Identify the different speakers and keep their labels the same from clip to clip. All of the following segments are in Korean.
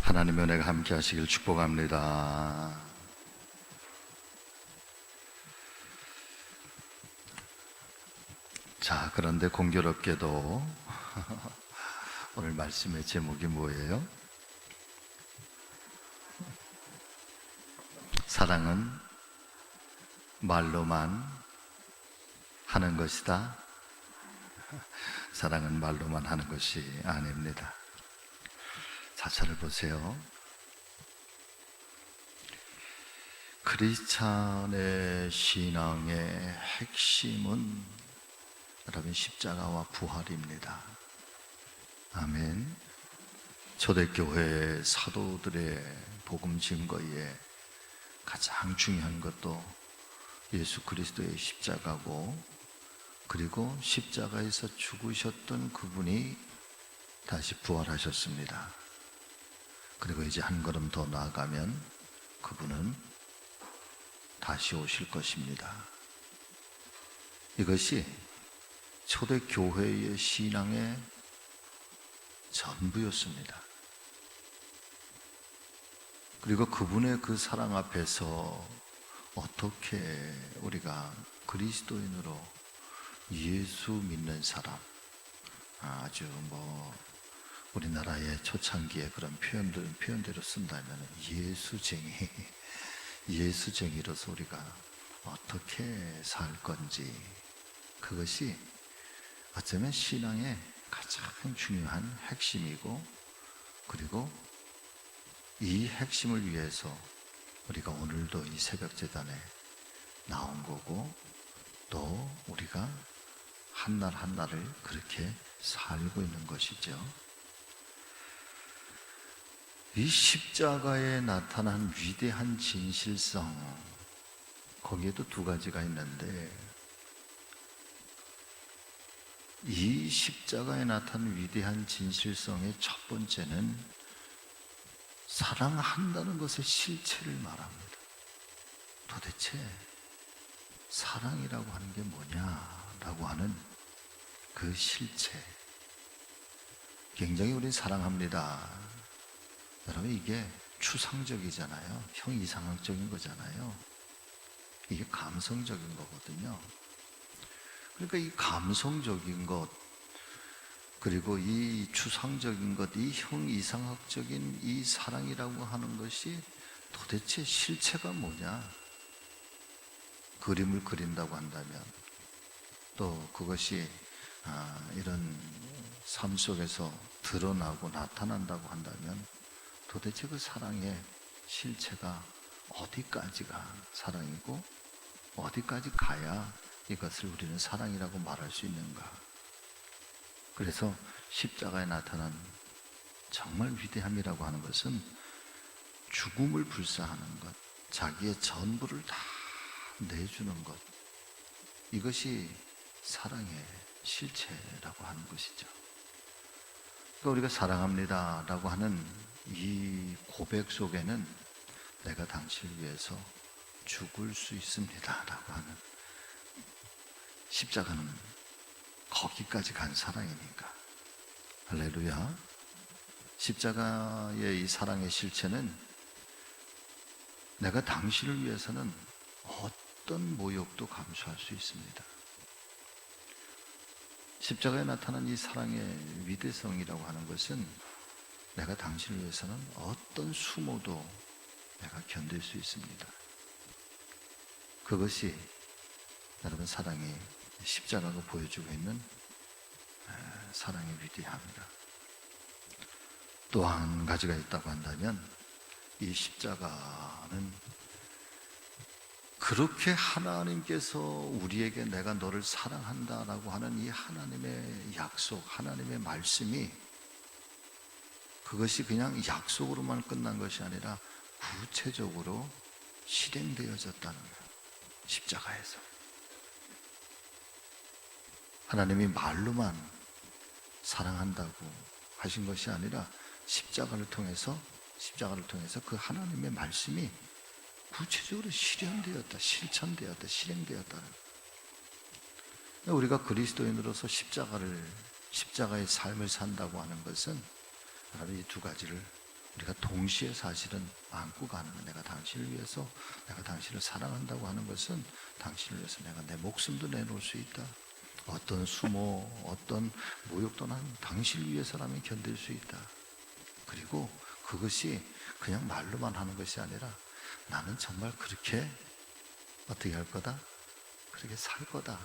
Speaker 1: 하나님의 은혜가 함께 하시길 축복합니다. 자, 그런데 공교롭게도 오늘 말씀의 제목이 뭐예요? 사랑은 말로만 하는 것이다. 사랑은 말로만 하는 것이 아닙니다. 자차를 보세요. 크리스찬의 신앙의 핵심은 여러분 십자가와 부활입니다. 아멘. 초대교회 사도들의 복음 증거에 가장 중요한 것도 예수 그리스도의 십자가고, 그리고 십자가에서 죽으셨던 그분이 다시 부활하셨습니다. 그리고 이제 한 걸음 더 나아가면 그분은 다시 오실 것입니다. 이것이 초대교회의 신앙의 전부였습니다. 그리고 그분의 그 사랑 앞에서 어떻게 우리가 그리스도인으로 예수 믿는 사람, 아주 우리나라의 초창기에 그런 표현대로 쓴다면 예수쟁이로서 우리가 어떻게 살 건지, 그것이 어쩌면 신앙의 가장 중요한 핵심이고, 그리고 이 핵심을 위해서 우리가 오늘도 이 새벽제단에 나온 거고, 또 우리가 한날 한날을 그렇게 살고 있는 것이죠. 이 십자가에 나타난 위대한 진실성, 거기에도 두 가지가 있는데, 이 십자가에 나타난 위대한 진실성의 첫 번째는 사랑한다는 것의 실체를 말합니다. 도대체 사랑이라고 하는 게 뭐냐라고 하는 그 실체. 굉장히 우린 사랑합니다. 여러분, 이게 추상적이잖아요. 형이상학적인 거잖아요. 이게 감성적인 거거든요. 그러니까 이 감성적인 것, 그리고 이 추상적인 것, 이 형이상학적인 이 사랑이라고 하는 것이 도대체 실체가 뭐냐? 그림을 그린다고 한다면, 또 그것이 이런 삶 속에서 드러나고 나타난다고 한다면, 도대체 그 사랑의 실체가 어디까지가 사랑이고, 어디까지 가야 이것을 우리는 사랑이라고 말할 수 있는가? 그래서 십자가에 나타난 정말 위대함이라고 하는 것은 죽음을 불사하는 것, 자기의 전부를 다 내주는 것, 이것이 사랑의 실체라고 하는 것이죠. 그러니까 우리가 사랑합니다 라고 하는 이 고백 속에는 내가 당신을 위해서 죽을 수 있습니다 라고 하는, 십자가는 거기까지 간 사랑이니까. 할렐루야. 십자가의 이 사랑의 실체는 내가 당신을 위해서는 어떤 모욕도 감수할 수 있습니다. 십자가에 나타난 이 사랑의 위대성이라고 하는 것은 내가 당신을 위해서는 어떤 수모도 내가 견딜 수 있습니다. 그것이 여러분 사랑이, 십자가가 보여주고 있는 사랑의 위대함이다. 또 한 가지가 있다고 한다면, 이 십자가는 그렇게 하나님께서 우리에게 내가 너를 사랑한다라고 하는 이 하나님의 약속, 하나님의 말씀이, 그것이 그냥 약속으로만 끝난 것이 아니라 구체적으로 실행되어졌다는 거예요. 십자가에서 하나님이 말로만 사랑한다고 하신 것이 아니라 십자가를 통해서 그 하나님의 말씀이 구체적으로 실현되었다, 실천되었다, 실행되었다는 거예요. 우리가 그리스도인으로서 십자가의 삶을 산다고 하는 것은 바로 이 두 가지를 우리가 동시에 사실은 안고 가는 거. 내가 당신을 위해서, 내가 당신을 사랑한다고 하는 것은 당신을 위해서 내가 내 목숨도 내놓을 수 있다. 어떤 수모, 어떤 모욕도 난 당신을 위해서라면 견딜 수 있다. 그리고 그것이 그냥 말로만 하는 것이 아니라 나는 정말 그렇게 어떻게 할 거다? 그렇게 살 거다.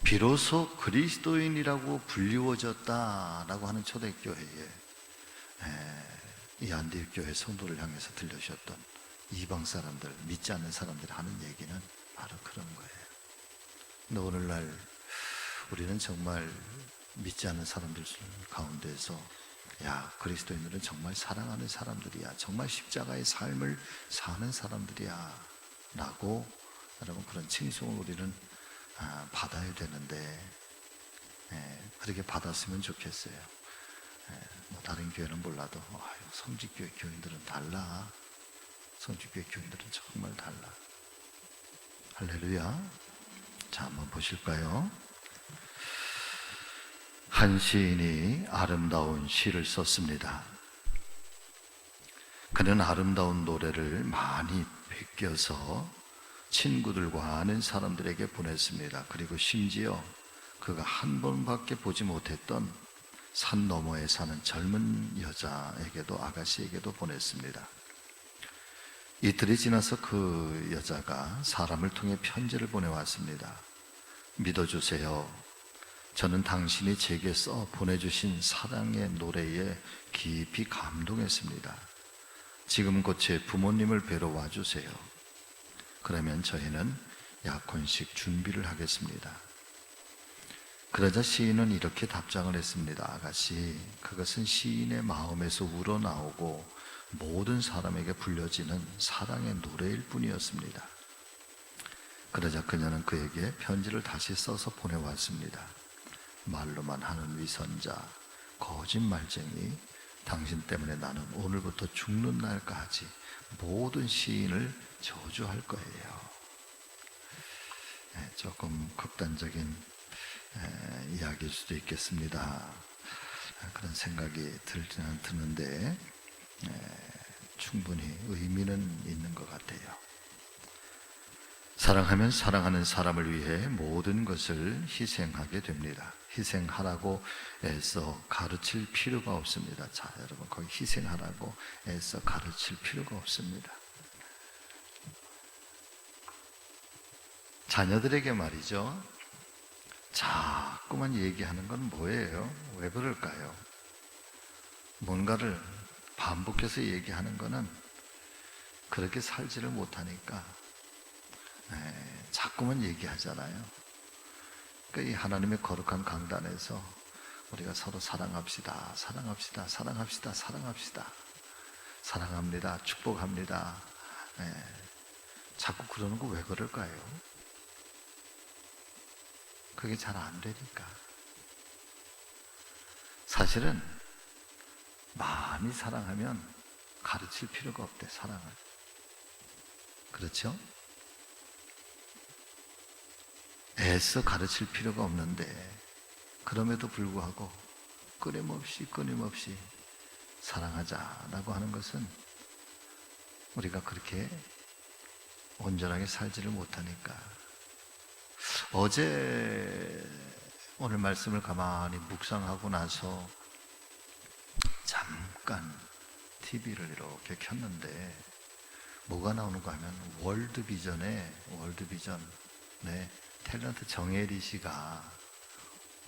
Speaker 1: 비로소 그리스도인이라고 불리워졌다라고 하는 초대교회에 이 안디옥 교회 성도를 향해서 들려주셨던 이방 사람들, 믿지 않는 사람들이 하는 얘기는 바로 그런 거예요. 근데 오늘날 우리는 정말 믿지 않는 사람들 가운데서 야, 그리스도인들은 정말 사랑하는 사람들이야, 정말 십자가의 삶을 사는 사람들이야 라고 여러분 그런 칭송을 우리는 받아야 되는데 그렇게 받았으면 좋겠어요. 뭐 다른 교회는 몰라도 성직교회 교인들은 달라. 성직교회 교인들은 정말 달라. 할렐루야. 자, 한번 보실까요? 한 시인이 아름다운 시를 썼습니다. 그는 아름다운 노래를 많이 베껴서 친구들과 아는 사람들에게 보냈습니다. 그리고 심지어 그가 한 번밖에 보지 못했던 산 너머에 사는 젊은 여자에게도, 아가씨에게도 보냈습니다. 이틀이 지나서 그 여자가 사람을 통해 편지를 보내왔습니다. 믿어주세요. 저는 당신이 제게 써 보내주신 사랑의 노래에 깊이 감동했습니다. 지금 곧 제 부모님을 뵈러 와주세요. 그러면 저희는 약혼식 준비를 하겠습니다. 그러자 시인은 이렇게 답장을 했습니다. 아가씨, 그것은 시인의 마음에서 우러나오고 모든 사람에게 불려지는 사랑의 노래일 뿐이었습니다. 그러자 그녀는 그에게 편지를 다시 써서 보내왔습니다. 말로만 하는 위선자, 거짓말쟁이, 당신 때문에 나는 오늘부터 죽는 날까지 모든 시인을 저주할 거예요. 조금 극단적인 이야기일 수도 있겠습니다. 그런 생각이 드는데 충분히 의미는 있는 것 같아요. 사랑하면 사랑하는 사람을 위해 모든 것을 희생하게 됩니다. 희생하라고 애써 가르칠 필요가 없습니다. 자, 여러분, 거기 희생하라고 애써 가르칠 필요가 없습니다. 자녀들에게 말이죠, 자꾸만 얘기하는 건 뭐예요? 왜 그럴까요? 뭔가를 반복해서 얘기하는 거는 그렇게 살지를 못하니까 자꾸만 얘기하잖아요. 그러니까 이 하나님의 거룩한 강단에서 우리가 서로 사랑합시다, 사랑합시다, 사랑합시다, 사랑합시다, 사랑합니다, 축복합니다. 자꾸 그러는 거 왜 그럴까요? 그게 잘 안 되니까. 사실은 많이 사랑하면 가르칠 필요가 없대, 사랑을. 그렇죠? 애써 가르칠 필요가 없는데 그럼에도 불구하고 끊임없이 사랑하자라고 하는 것은 우리가 그렇게 온전하게 살지를 못하니까. 어제 오늘 말씀을 가만히 묵상하고 나서 잠깐 TV를 이렇게 켰는데 뭐가 나오는가 하면 월드비전에 탤런트 정혜리 씨가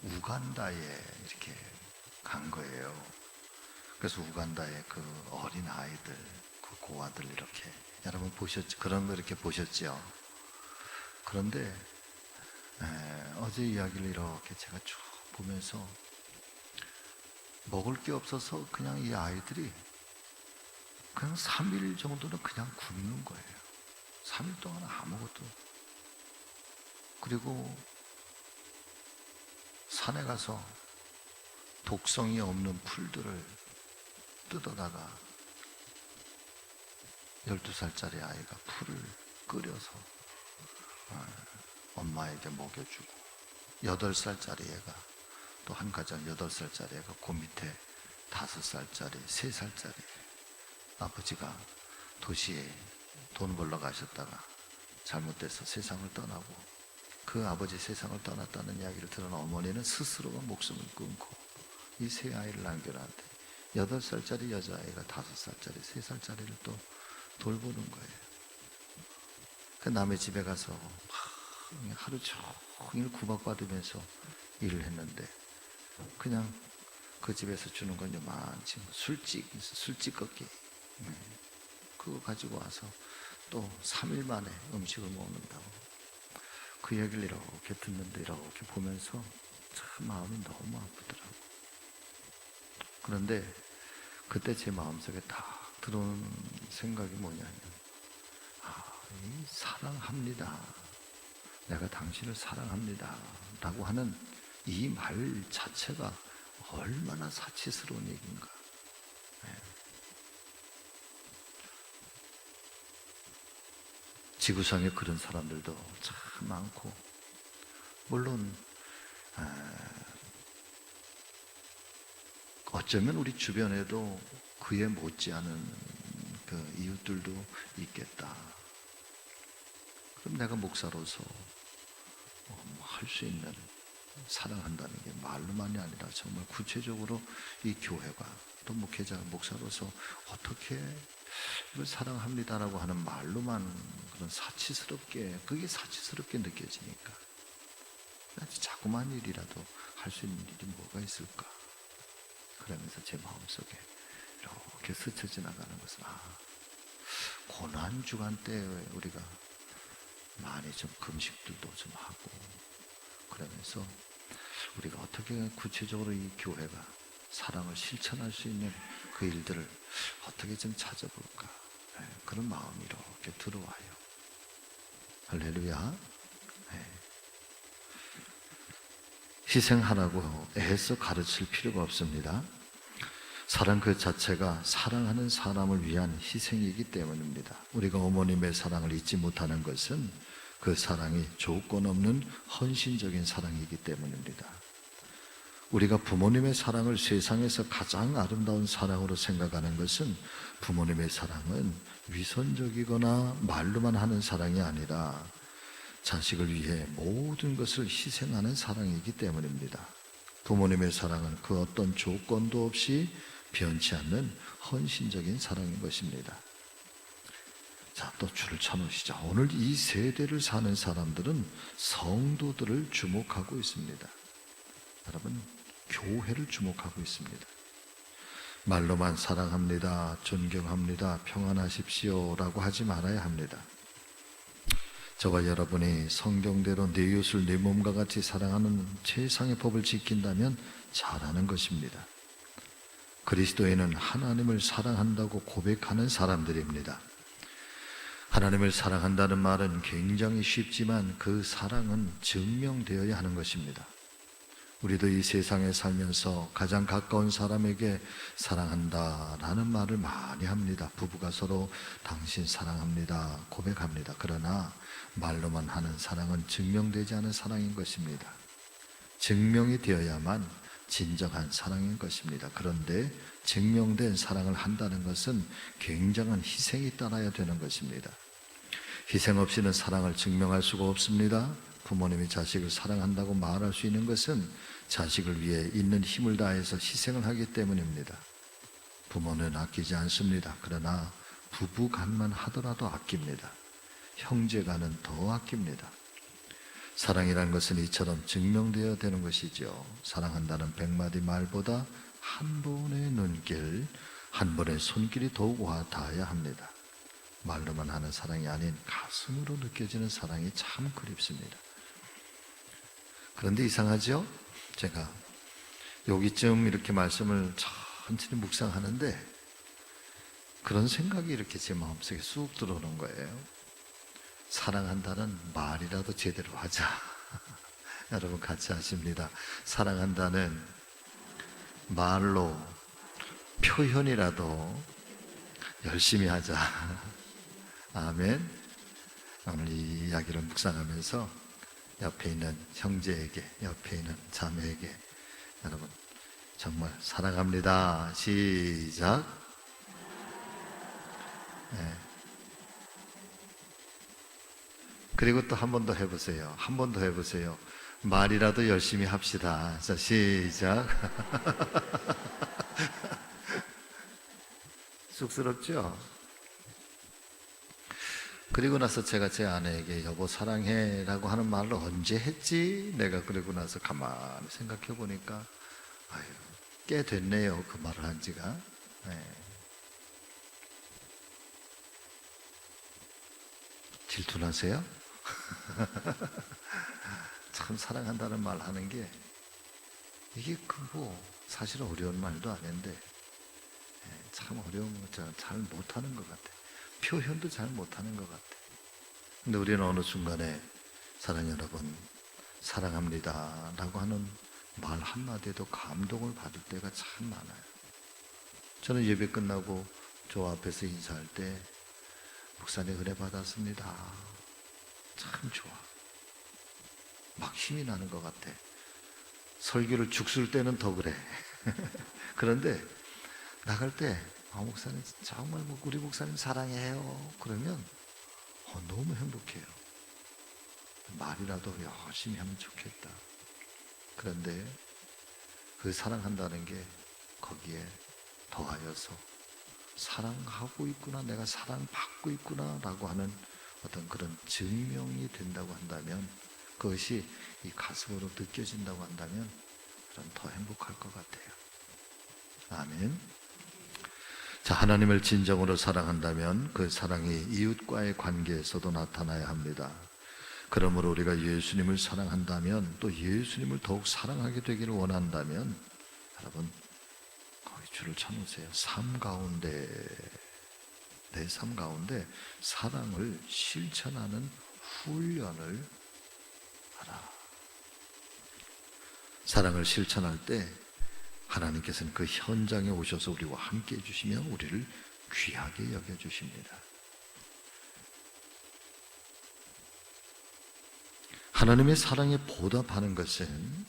Speaker 1: 우간다에 이렇게 간 거예요. 그래서 우간다의 그 어린 아이들, 그 고아들 이렇게 여러분 보셨죠? 그런 거 이렇게 보셨죠? 그런데 어제 이야기를 이렇게 제가 쭉 보면서 먹을 게 없어서 그냥 이 아이들이 그냥 3일 정도는 그냥 굶는 거예요. 3일 동안 아무것도. 그리고 산에 가서 독성이 없는 풀들을 뜯어다가 12살짜리 아이가 풀을 끓여서 엄마에게 먹여주고 8살짜리 애가 또 한 가정 8살짜리 애가 그 밑에 5살짜리, 3살짜리 아버지가 도시에 돈 벌러 가셨다가 잘못돼서 세상을 떠나고 그 아버지 세상을 떠났다는 이야기를 들은 어머니는 스스로가 목숨을 끊고 이 세 아이를 남겨놨는데 8살짜리 여자아이가 5살짜리, 3살짜리를 또 돌보는 거예요. 그 남의 집에 가서 하루 종일 구박받으면서 일을 했는데 그냥 그 집에서 주는 건 요만치 술집 꺾기 그거 가지고 와서 또 3일 만에 음식을 먹는다고 그 얘기를 이렇게 듣는데 이렇게 보면서 참 마음이 너무 아프더라고. 그런데 그때 제 마음속에 딱 들어오는 생각이 뭐냐면 이 사랑합니다, 내가 당신을 사랑합니다 라고 하는 이 말 자체가 얼마나 사치스러운 얘기인가. 지구상에 그런 사람들도 참 많고, 물론 어쩌면 우리 주변에도 그에 못지않은 그 이웃들도 있겠다. 그럼 내가 목사로서 할 수 있는, 사랑한다는 게 말로만이 아니라 정말 구체적으로 이 교회가 또 목사로서 어떻게 이걸 사랑합니다라고 하는 말로만 그런 그게 사치스럽게 느껴지니까 자그마한 일이라도 할 수 있는 일이 뭐가 있을까. 그러면서 제 마음속에 이렇게 스쳐 지나가는 것은 고난주간 때에 우리가 많이 좀 금식들도 좀 하고 그러면서 우리가 어떻게 구체적으로 이 교회가 사랑을 실천할 수 있는 그 일들을 어떻게 좀 찾아볼까. 그런 마음이 이렇게 들어와요. 할렐루야. 희생하라고 애써 가르칠 필요가 없습니다. 사랑 그 자체가 사랑하는 사람을 위한 희생이기 때문입니다. 우리가 어머님의 사랑을 잊지 못하는 것은 그 사랑이 조건 없는 헌신적인 사랑이기 때문입니다. 우리가 부모님의 사랑을 세상에서 가장 아름다운 사랑으로 생각하는 것은 부모님의 사랑은 위선적이거나 말로만 하는 사랑이 아니라 자식을 위해 모든 것을 희생하는 사랑이기 때문입니다. 부모님의 사랑은 그 어떤 조건도 없이 변치 않는 헌신적인 사랑인 것입니다. 자, 또 줄을 쳐놓으시죠. 오늘 이 세대를 사는 사람들은 성도들을 주목하고 있습니다. 여러분, 교회를 주목하고 있습니다. 말로만 사랑합니다, 존경합니다, 평안하십시오 라고 하지 말아야 합니다. 저와 여러분이 성경대로 내 이웃을 내 몸과 같이 사랑하는 최상의 법을 지킨다면 잘하는 것입니다. 그리스도인은 하나님을 사랑한다고 고백하는 사람들입니다. 하나님을 사랑한다는 말은 굉장히 쉽지만 그 사랑은 증명되어야 하는 것입니다. 우리도 이 세상에 살면서 가장 가까운 사람에게 사랑한다라는 말을 많이 합니다. 부부가 서로 당신 사랑합니다 고백합니다. 그러나 말로만 하는 사랑은 증명되지 않은 사랑인 것입니다. 증명이 되어야만 진정한 사랑인 것입니다. 그런데 증명된 사랑을 한다는 것은 굉장한 희생이 따라야 되는 것입니다. 희생 없이는 사랑을 증명할 수가 없습니다. 부모님이 자식을 사랑한다고 말할 수 있는 것은 자식을 위해 있는 힘을 다해서 희생을 하기 때문입니다. 부모는 아끼지 않습니다. 그러나 부부 간만 하더라도 아낍니다. 형제 간은 더 아낍니다. 사랑이라는 것은 이처럼 증명되어야 되는 것이죠. 사랑한다는 100마디 말보다 한 번의 눈길, 한 번의 손길이 더욱 와 닿아야 합니다. 말로만 하는 사랑이 아닌 가슴으로 느껴지는 사랑이 참 그립습니다. 그런데 이상하죠? 제가 여기쯤 이렇게 말씀을 천천히 묵상하는데 그런 생각이 이렇게 제 마음속에 쑥 들어오는 거예요. 사랑한다는 말이라도 제대로 하자. 여러분 같이 하십니다. 사랑한다는 말로 표현이라도 열심히 하자. 아멘. 오늘 이 이야기를 묵상하면서 옆에 있는 형제에게, 옆에 있는 자매에게 여러분 정말 사랑합니다. 시작. 네. 그리고 또 한 번 더 해보세요. 한 번 더 해보세요. 말이라도 열심히 합시다. 자, 시작. 쑥스럽죠? 그리고 나서 제가 제 아내에게 여보 사랑해 라고 하는 말을 언제 했지? 내가 그러고 나서 가만히 생각해 보니까 아유, 꽤 됐네요. 그 말을 한 지가. 네. 질투나세요? 참 사랑한다는 말 하는 게 이게 사실 어려운 말도 아닌데 참 어려운 거 잘 못하는 것 같아. 표현도 잘 못하는 것 같아. 근데 우리는 어느 순간에 사랑 여러분 사랑합니다 라고 하는 말 한마디에도 감동을 받을 때가 참 많아요. 저는 예배 끝나고 저 앞에서 인사할 때 목사님 은혜 받았습니다. 참 좋아. 막 힘이 나는 것 같아. 설교를 죽술 때는 더 그래. 그런데 나갈 때 목사님 정말 우리 목사님 사랑해요. 그러면 너무 행복해요. 말이라도 열심히 하면 좋겠다. 그런데 그 사랑한다는 게 거기에 더하여서 사랑하고 있구나, 내가 사랑받고 있구나 라고 하는 어떤 그런 증명이 된다고 한다면, 그것이 이 가슴으로 느껴진다고 한다면 그럼 더 행복할 것 같아요. 아멘. 자, 하나님을 진정으로 사랑한다면 그 사랑이 이웃과의 관계에서도 나타나야 합니다. 그러므로 우리가 예수님을 사랑한다면, 또 예수님을 더욱 사랑하게 되기를 원한다면 여러분 거기 주를 찾으세요. 내 삶 가운데 사랑을 실천하는 훈련을 하라. 사랑을 실천할 때 하나님께서는 그 현장에 오셔서 우리와 함께 해주시며 우리를 귀하게 여겨주십니다. 하나님의 사랑에 보답하는 것은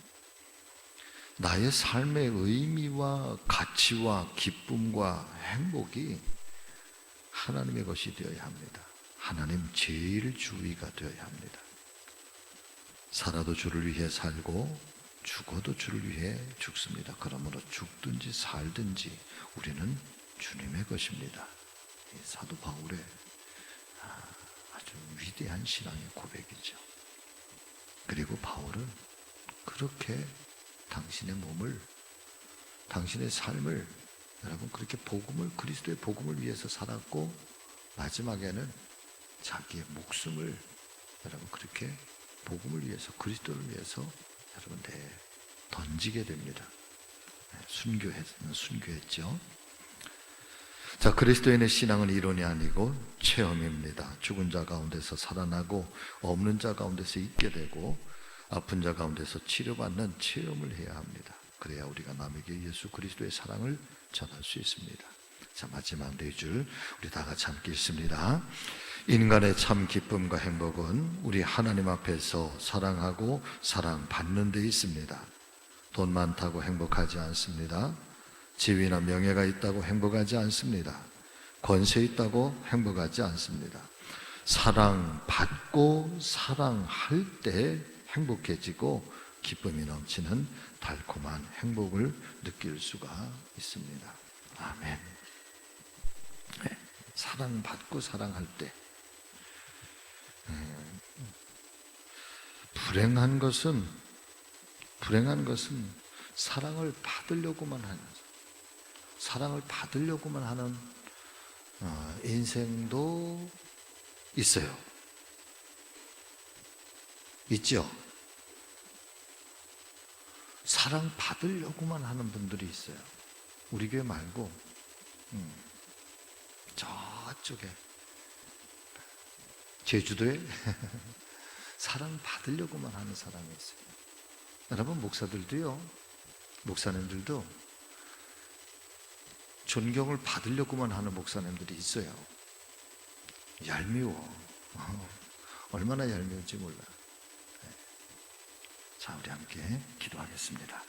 Speaker 1: 나의 삶의 의미와 가치와 기쁨과 행복이 하나님의 것이 되어야 합니다. 하나님 제일 주의가 되어야 합니다. 살아도 주를 위해 살고 죽어도 주를 위해 죽습니다. 그러므로 죽든지 살든지 우리는 주님의 것입니다. 사도 바울의 아주 위대한 신앙의 고백이죠. 그리고 바울은 그렇게 당신의 몸을, 당신의 삶을 여러분 그렇게 그리스도의 복음을 위해서 살았고, 마지막에는 자기의 목숨을 여러분 그렇게 복음을 위해서, 그리스도를 위해서 여러분 던지게 됩니다. 순교했죠. 자, 그리스도인의 신앙은 이론이 아니고 체험입니다. 죽은 자 가운데서 살아나고 없는 자 가운데서 있게 되고 아픈 자 가운데서 치료받는 체험을 해야 합니다. 그래야 우리가 남에게 예수 그리스도의 사랑을 전할 수 있습니다. 자, 마지막 4줄 우리 다 같이 함께 읽습니다. 인간의 참 기쁨과 행복은 우리 하나님 앞에서 사랑하고 사랑받는 데 있습니다. 돈 많다고 행복하지 않습니다. 지위나 명예가 있다고 행복하지 않습니다. 권세 있다고 행복하지 않습니다. 사랑받고 사랑할 때 행복해지고 기쁨이 넘치는 달콤한 행복을 느낄 수가 있습니다. 아멘. 네. 사랑받고 사랑할 때 불행한 것은 사랑을 받으려고만 하는 인생도 있어요. 있죠? 사랑받으려고만 하는 분들이 있어요. 우리 교회 말고 저쪽에 제주도에 사랑받으려고만 하는 사람이 있어요. 여러분, 목사님들도 존경을 받으려고만 하는 목사님들이 있어요. 얄미워. 얼마나 얄미운지 몰라. 자, 우리 함께 기도하겠습니다.